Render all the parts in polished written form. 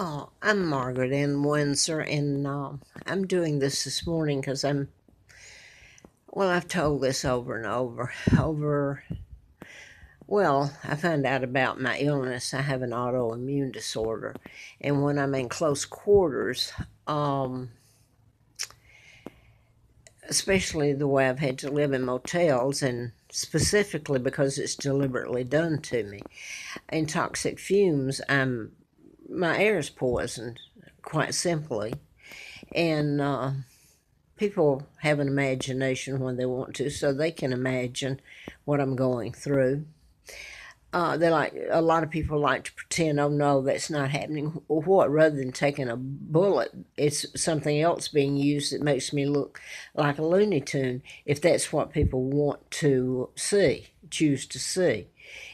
Oh, I'm Margaret Ann Windsor, and I'm doing this morning because I've told this over and over. I found out about my illness. I have an autoimmune disorder, and when I'm in close quarters, um, especially the way I've had to live in motels, and specifically because it's deliberately done to me, in toxic fumes, my air is poisoned, quite simply, and people have an imagination when they want to, so they can imagine what I'm going through. A lot of people like to pretend, oh no, that's not happening. Or what? Rather than taking a bullet, it's something else being used that makes me look like a Looney Tune. If that's what people want to see, choose to see.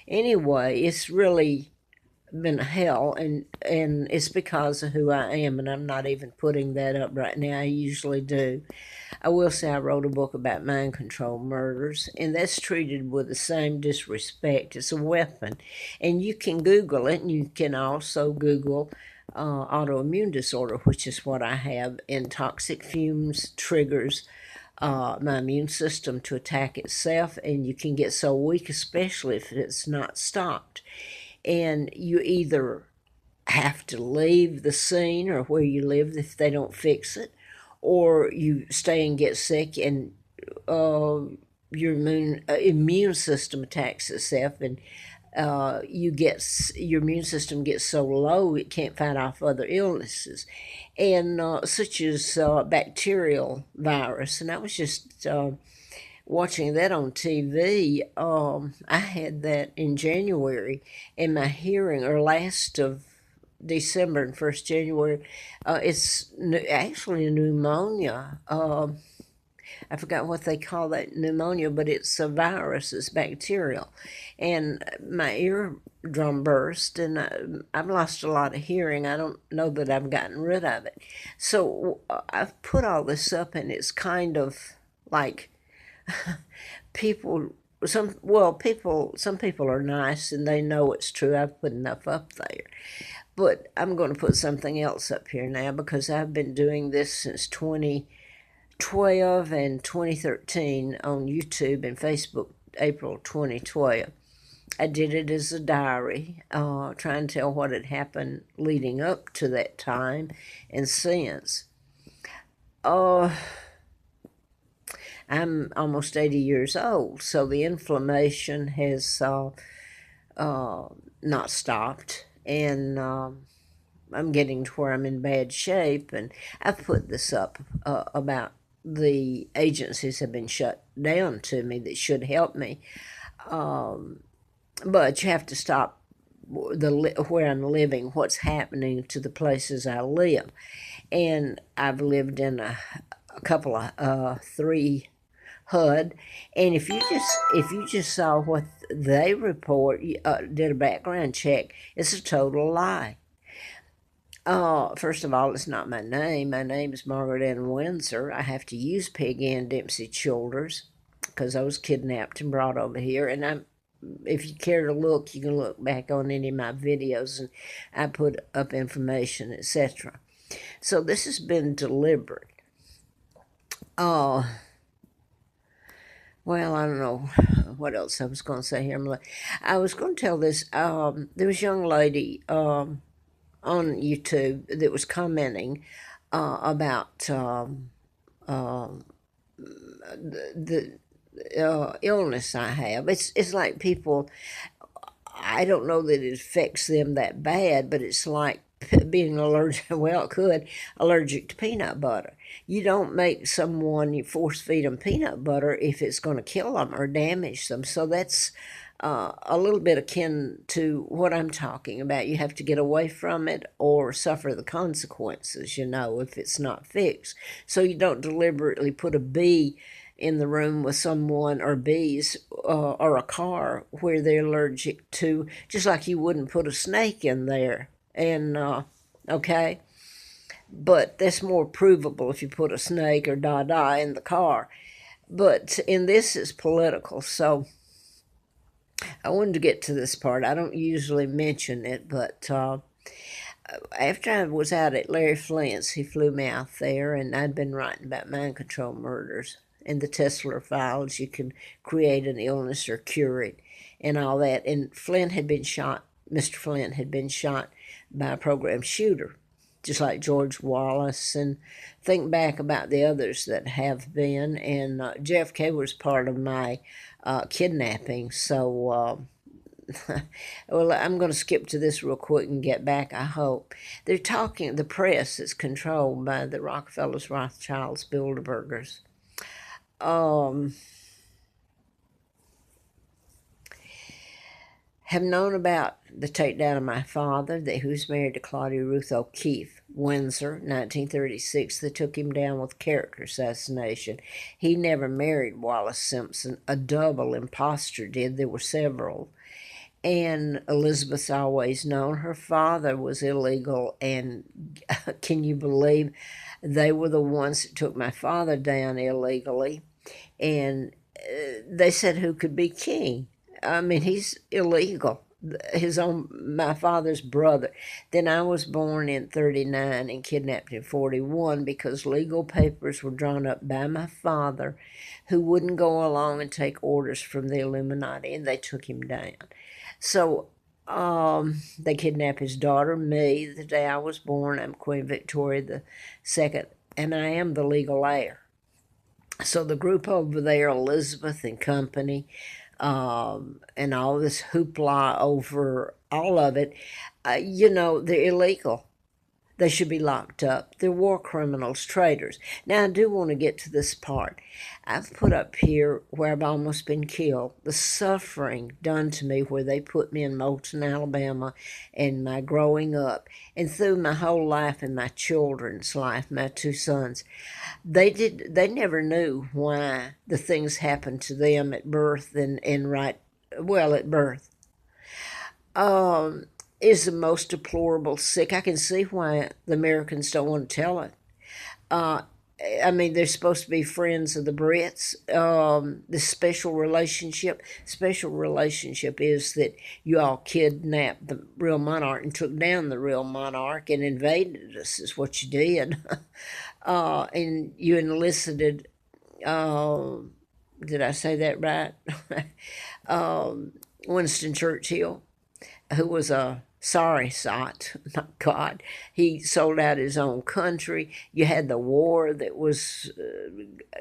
Anyway, it's really been hell, and it's because of who I am, and I'm not even putting that up right now. I usually do. I will say I wrote a book about mind control murders, and that's treated with the same disrespect. It's a weapon, and you can Google it, and you can also Google autoimmune disorder, which is what I have, and toxic fumes triggers my immune system to attack itself, and you can get so weak, especially if it's not stopped. And you either have to leave the scene or where you live if they don't fix it, or you stay and get sick, and uh, your immune system attacks itself, and your immune system gets so low it can't fight off other illnesses, and such as bacterial virus. And I was just watching that on TV. I had that in January, and my hearing, or last of December and first January, it's actually a pneumonia. I forgot what they call that pneumonia, but it's a virus, it's bacterial. And my eardrum burst, and I've lost a lot of hearing. I don't know that I've gotten rid of it. So I've put all this up, and it's kind of like people some people are nice and they know it's true. I've put enough up there, but I'm going to put something else up here now because I've been doing this since 2012 and 2013 on YouTube and Facebook. April 2012, I did it as a diary, trying to tell what had happened leading up to that time and since. uh I'm almost 80 years old, so the inflammation has uh, not stopped, and I'm getting to where I'm in bad shape. And I've put this up about the agencies have been shut down to me that should help me, um, but you have to stop where I'm living, what's happening to the places I live. And I've lived in a couple of three HUD, and if you just saw what they report, did a background check, it's a total lie. First of all, it's not my name. My name is Margaret Ann Windsor. I have to use Peggy Ann Dempsey Childers because I was kidnapped and brought over here. And if you care to look, you can look back on any of my videos, and I put up information, etc. So this has been deliberate. Uh, Well, I don't know what else I was going to say here. I was going to tell this. There was a young lady on YouTube that was commenting about the illness I have. It's like people. I don't know that it affects them that bad, but it's like being allergic. Well, it could allergic to peanut butter. You don't make someone you force feed them peanut butter if it's going to kill them or damage them. So that's a little bit akin to what I'm talking about. You have to get away from it or suffer the consequences, if it's not fixed. So you don't deliberately put a bee in the room with someone, or bees, or a car where they're allergic to, just like you wouldn't put a snake in there. And, okay, but that's more provable if you put a snake or Dada in the car. But in this, it's political. So I wanted to get to this part. I don't usually mention it, but after I was out at Larry Flint's, he flew me out there, and I'd been writing about mind control murders and the Tesla files. You can create an illness or cure it and all that. And Flint had been shot, Mr. Flint had been shot by a program shooter, just like George Wallace. And think back about the others that have been. And JFK was part of my kidnapping. So, well, I'm going to skip to this real quick and get back, I hope. They're talking, the press is controlled by the Rockefellers, Rothschilds, Bilderbergers. Have known about the takedown of my father, that he was married to Claudia Ruth O'Keefe, Windsor, 1936. They took him down with character assassination. He never married Wallace Simpson. A double impostor did. There were several. And Elizabeth's always known her father was illegal, and can you believe they were the ones that took my father down illegally? And they said who could be king? I mean, he's illegal. My father's brother. Then I was born in 39 and kidnapped in 41 because legal papers were drawn up by my father, who wouldn't go along and take orders from the Illuminati, and they took him down. So they kidnapped his daughter, me, the day I was born. I'm Queen Victoria II, and I am the legal heir. So the group over there, Elizabeth and company, and all this hoopla over all of it, they're illegal. They should be locked up. They're war criminals, traitors. Now, I do want to get to this part. I've put up here where I've almost been killed, the suffering done to me where they put me in Moulton, Alabama, and my growing up, and through my whole life and my children's life, my two sons. They never knew why the things happened to them at birth and at birth. Is the most deplorable sick. I can see why the Americans don't want to tell it. I mean, they're supposed to be friends of the Brits. This special relationship is that you all kidnapped the real monarch and took down the real monarch and invaded us, is what you did. And you enlisted, did I say that right? Winston Churchill, who was a sorry sight, my God. He sold out his own country. You had the war that was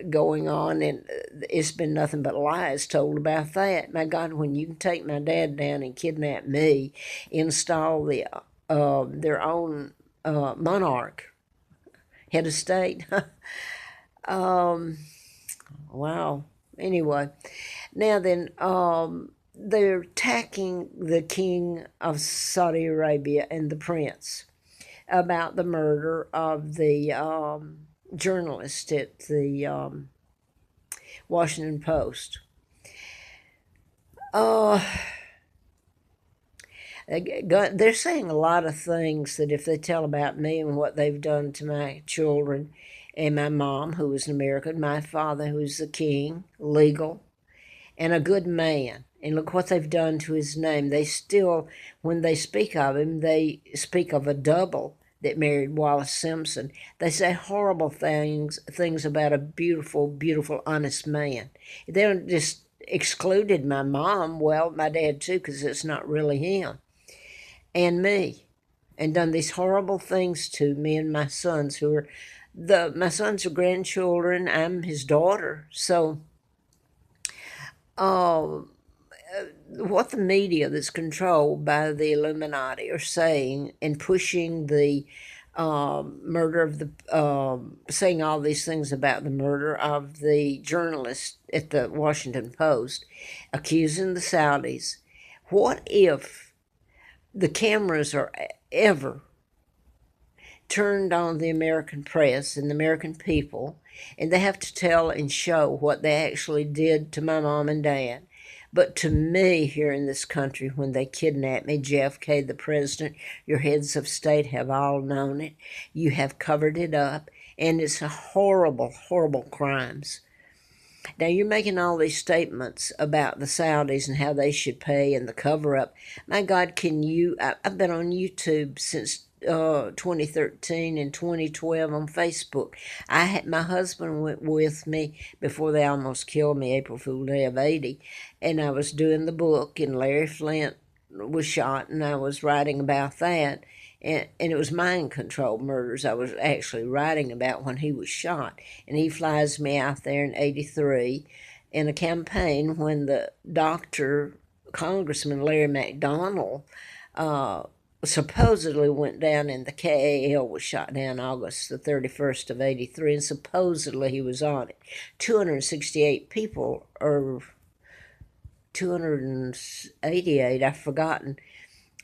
going on, and it's been nothing but lies told about that. My God, when you can take my dad down and kidnap me, install their own monarch, head of state. Wow. Anyway, now then, they're attacking the king of Saudi Arabia and the prince about the murder of the journalist at the Washington Post. They're saying a lot of things that if they tell about me and what they've done to my children and my mom, who was an American, my father, who was the king, legal, and a good man. And look what they've done to his name. They still, when they speak of him, they speak of a double that married Wallace Simpson. They say horrible things about a beautiful, beautiful, honest man. They don't just excluded my mom, well, my dad too, because it's not really him, and me, and done these horrible things to me and my sons, who are my sons are grandchildren. I'm his daughter. So what the media that's controlled by the Illuminati are saying and pushing the murder of saying all these things about the murder of the journalist at the Washington Post, accusing the Saudis. What if the cameras are ever turned on the American press and the American people, and they have to tell and show what they actually did to my mom and dad? But to me, here in this country, when they kidnapped me, JFK, the president, your heads of state have all known it. You have covered it up, and it's a horrible, horrible crimes. Now you're making all these statements about the Saudis and how they should pay and the cover up. My God, can you? I've been on YouTube since 2013 and 2012 on Facebook. I had my husband went with me before they almost killed me, April Fool Day of '80, and I was doing the book, and Larry Flint was shot, and I was writing about that. And it was mind control murders I was actually writing about when he was shot. And he flies me out there in '83 in a campaign when the doctor, Congressman Larry McDonald, supposedly went down, and the KAL was shot down August the 31st of '83, and supposedly he was on it. 268 people, or 288, I've forgotten,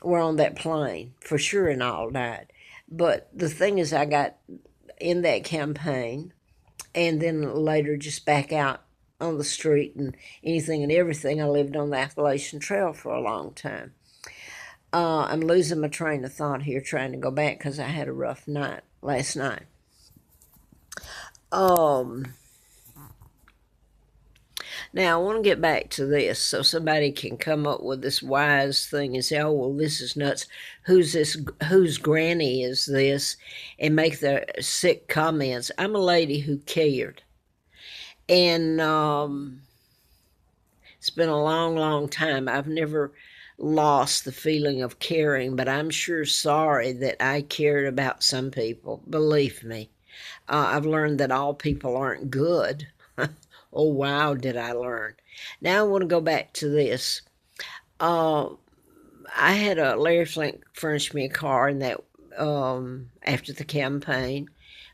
were on that plane for sure, and all died. But the thing is, I got in that campaign and then later just back out on the street and anything and everything. I lived on the Appalachian Trail for a long time. I'm losing my train of thought here trying to go back because I had a rough night last night. Now, I want to get back to this so somebody can come up with this wise thing and say, oh, well, this is nuts. Who's this? Whose granny is this? And make the sick comments. I'm a lady who cared. And it's been a long, long time. I've never lost the feeling of caring, but I'm sure sorry that I cared about some people. Believe me. I've learned that all people aren't good. Oh, wow, did I learn. Now I want to go back to this. I had Larry Flint furnished me a car in that after the campaign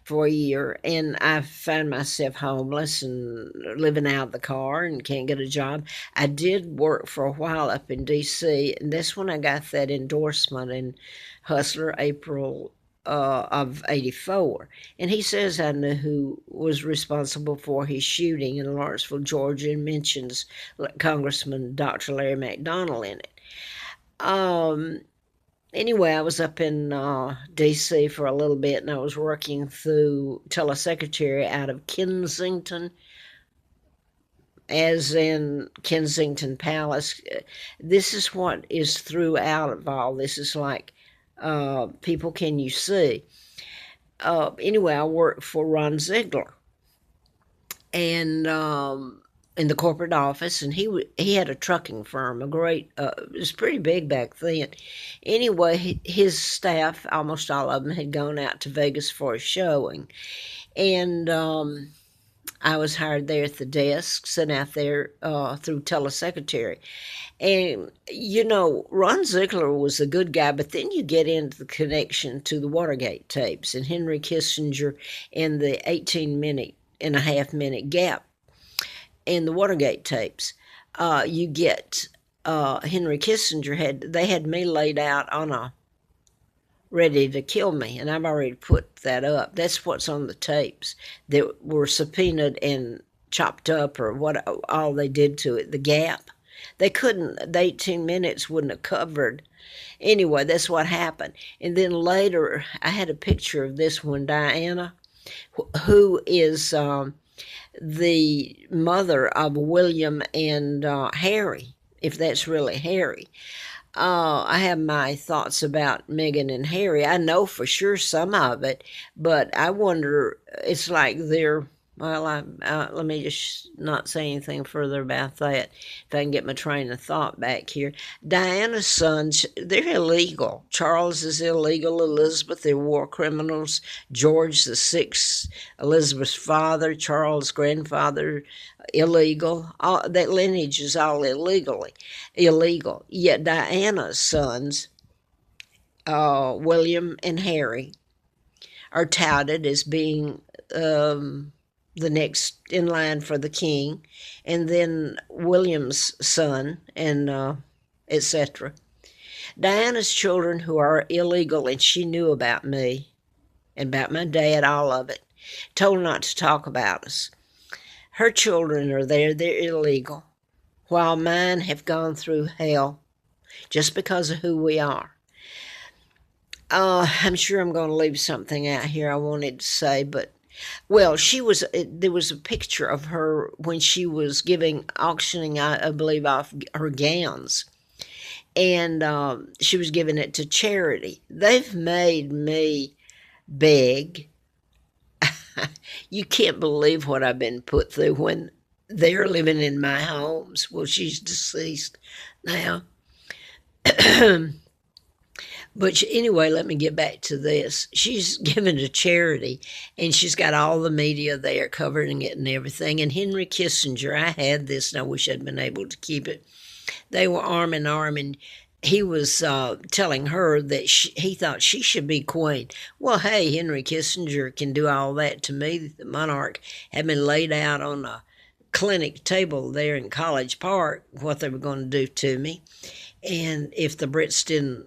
for a year, and I found myself homeless and living out of the car and can't get a job. I did work for a while up in D.C., and that's when I got that endorsement in Hustler, April of '84, and he says I knew who was responsible for his shooting in Lawrenceville, Georgia, and mentions Congressman Dr. Larry McDonald in it. Anyway, I was up in D.C. for a little bit, and I was working through telesecretary out of Kensington, as in Kensington Palace. This is what is throughout of all this. Is like, people can you see? Anyway, I worked for Ron Ziegler, and in the corporate office, and he had a trucking firm, a great, it was pretty big back then. Anyway, his staff, almost all of them, had gone out to Vegas for a showing, and I was hired there at the desk, sent out there through telesecretary. And, you know, Ron Ziegler was a good guy, but then you get into the connection to the Watergate tapes and Henry Kissinger and the 18.5 minute gap in the Watergate tapes. You get Henry Kissinger they had me laid out on a ready to kill me, and I've already put that up. That's what's on the tapes that were subpoenaed and chopped up, or what all they did to it. The gap, they couldn't. The 18 minutes wouldn't have covered. Anyway, that's what happened. And then later, I had a picture of this one, Diana, who is the mother of William and Harry, if that's really Harry. I have my thoughts about Meghan and Harry. I know for sure some of it, but I wonder, it's like they're, well, let me just not say anything further about that, if I can get my train of thought back here. Diana's sons, they're illegal. Charles is illegal. Elizabeth, they're war criminals. George VI, Elizabeth's father, Charles' grandfather, illegal. All that lineage is all illegal. Yet Diana's sons, William and Harry, are touted as being the next in line for the king, and then William's son, and etc. Diana's children, who are illegal, and she knew about me and about my dad, all of it, told not to talk about us. Her children are there, they're illegal, while mine have gone through hell just because of who we are. I'm sure I'm going to leave something out here I wanted to say, but Well, there was a picture of her when she was auctioning, I believe, off her gowns. And she was giving it to charity. They've made me beg. You can't believe what I've been put through when they're living in my homes. Well, she's deceased now. But anyway, let me get back to this. She's given to charity, and she's got all the media there covering it and everything. And Henry Kissinger, I had this, and I wish I'd been able to keep it. They were arm in arm, and he was telling her that he thought she should be queen. Well, hey, Henry Kissinger can do all that to me. The monarch had been laid out on a clinic table there in College Park, what they were going to do to me. And if the Brits didn't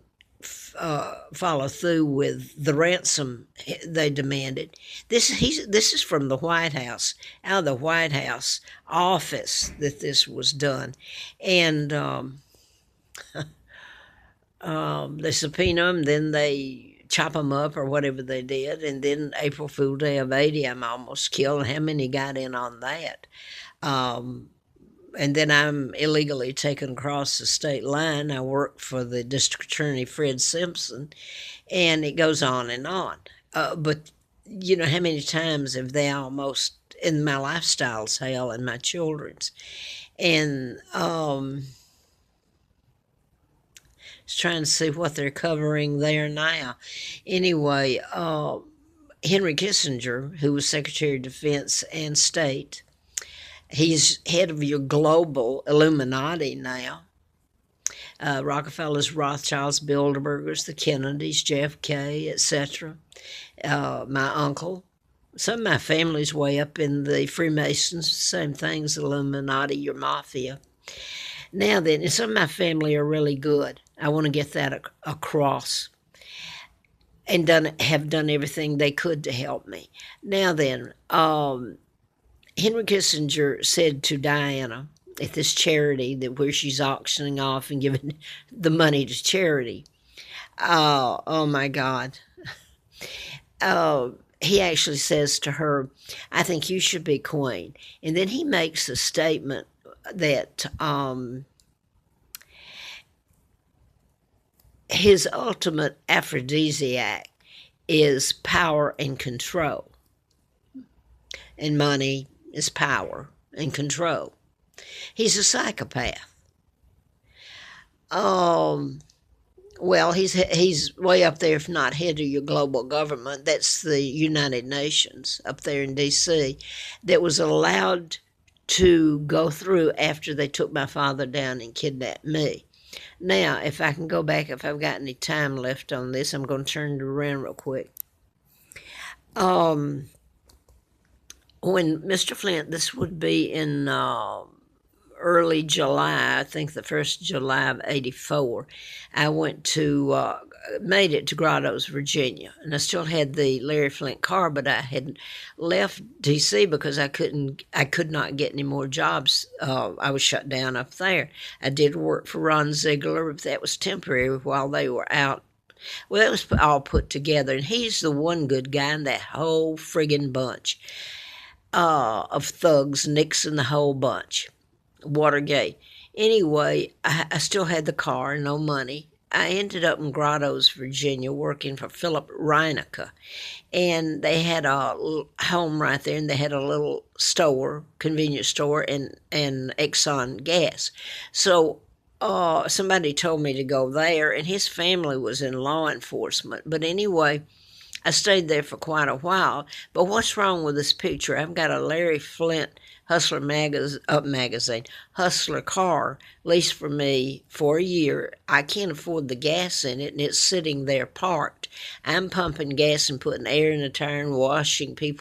follow through with the ransom they demanded. This is from the White House, out of the White House office that this was done, and they subpoena them, then they chop them up or whatever they did, and then April Fool Day of '80, I'm almost killed. How many got in on that? And then I'm illegally taken across the state line. I work for the district attorney, Fred Simpson, and it goes on and on. But you know, how many times have they almost, in my lifestyle's hell and my children's? And just trying to see what they're covering there now. Anyway, Henry Kissinger, who was Secretary of Defense and State, he's head of your global Illuminati now. Rockefellers, Rothschilds, Bilderbergers, the Kennedys, JFK, etc. My uncle. Some of my family's way up in the Freemasons, same things, Illuminati, your mafia. Now then, and some of my family are really good. I want to get that across. And have done everything they could to help me. Now then, Henry Kissinger said to Diana at this charity where she's auctioning off and giving the money to charity. Oh my God. He actually says to her, I think you should be queen. And then he makes a statement that his ultimate aphrodisiac is power and control. And money is power and control. He's a psychopath. Well, he's way up there, if not head of your global government. That's the United Nations up there in D.C. that was allowed to go through after they took my father down and kidnapped me. Now, if I can go back, if I've got any time left on this, I'm going to turn it around real quick. When Mr. Flint, this would be in early July, I think the 1st July of '84, I made it to Grottoes, Virginia, and I still had the Larry Flint car, but I had left D.C. because I could not get any more jobs. I was shut down up there. I did work for Ron Ziegler, but that was temporary while they were out. Well, that was all put together, and he's the one good guy in that whole friggin' bunch of thugs, Nixon, the whole bunch. Watergate. Anyway, I still had the car, no money. I ended up in Grottoes, Virginia, working for Philip Reinecke. And they had a home right there, and they had a little store, convenience store, and Exxon gas. So somebody told me to go there, and his family was in law enforcement. But anyway, I stayed there for quite a while. But what's wrong with this picture? I've got a Larry Flint Hustler magazine, Hustler car, leased for me for a year. I can't afford the gas in it, and it's sitting there parked. I'm pumping gas and putting air in the tire and washing people